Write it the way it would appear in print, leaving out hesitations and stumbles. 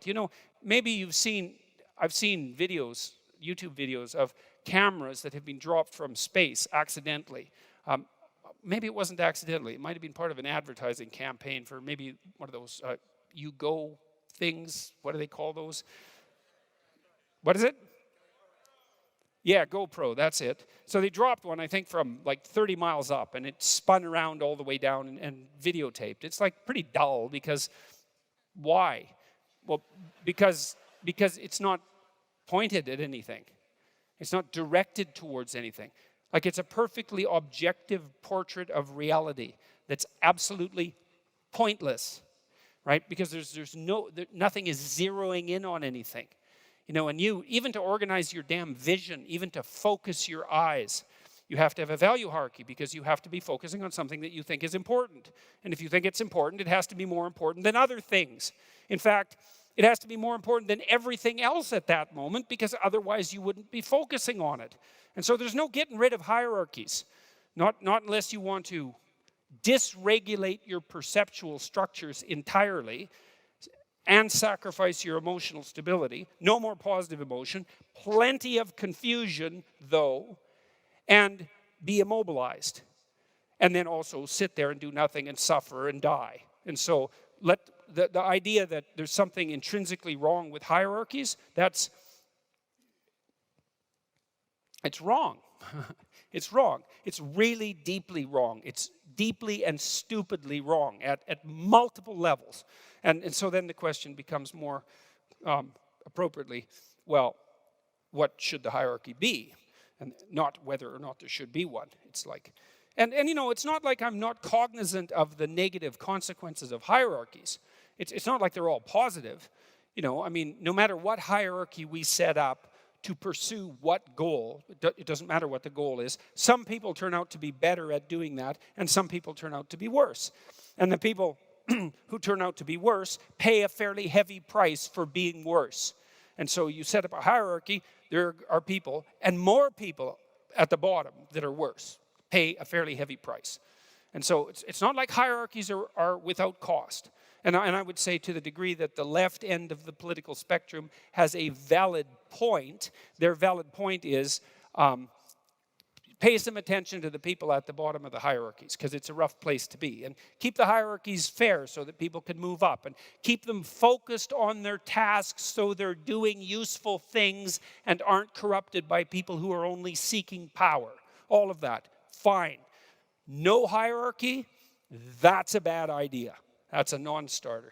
You know, maybe I've seen videos, YouTube videos of cameras that have been dropped from space accidentally. Maybe it wasn't accidentally. It might have been part of an advertising campaign for maybe one of those You Go things. What do they call those? What is it? Yeah, GoPro, that's it. So they dropped one, I think, from like 30 miles up, and it spun around all the way down and videotaped. It's like pretty dull because why? Well, because it's not pointed at anything. It's not directed towards anything. Like it's a perfectly objective portrait of reality that's absolutely pointless, right? Because nothing is zeroing in on anything. You know, and even to organize your damn vision, even to focus your eyes, you have to have a value hierarchy because you have to be focusing on something that you think is important. And if you think it's important, it has to be more important than other things. In fact, it has to be more important than everything else at that moment because otherwise you wouldn't be focusing on it. And so there's no getting rid of hierarchies, not unless you want to dysregulate your perceptual structures entirely and sacrifice your emotional stability. No more positive emotion, plenty of confusion, though, and be immobilized. And then also sit there and do nothing and suffer and die. And so the idea that there's something intrinsically wrong with hierarchies, it's wrong. It's wrong. It's really deeply wrong. It's deeply and stupidly wrong at multiple levels. And so then the question becomes more appropriately, well, what should the hierarchy be? And not whether or not there should be one. It's like, and you know, it's not like I'm not cognizant of the negative consequences of hierarchies. It's not like they're all positive. You know, I mean, no matter what hierarchy we set up to pursue what goal, it doesn't matter what the goal is, some people turn out to be better at doing that, and some people turn out to be worse. And the people who turn out to be worse pay a fairly heavy price for being worse. And so you set up a hierarchy, there are people, and more people at the bottom that are worse, pay a fairly heavy price. And so it's not like hierarchies are without cost. And I would say to the degree that the left end of the political spectrum has a valid point, their valid point is pay some attention to the people at the bottom of the hierarchies because it's a rough place to be. And keep the hierarchies fair so that people can move up. And keep them focused on their tasks so they're doing useful things and aren't corrupted by people who are only seeking power. All of that, fine. No hierarchy, that's a bad idea. That's a non-starter.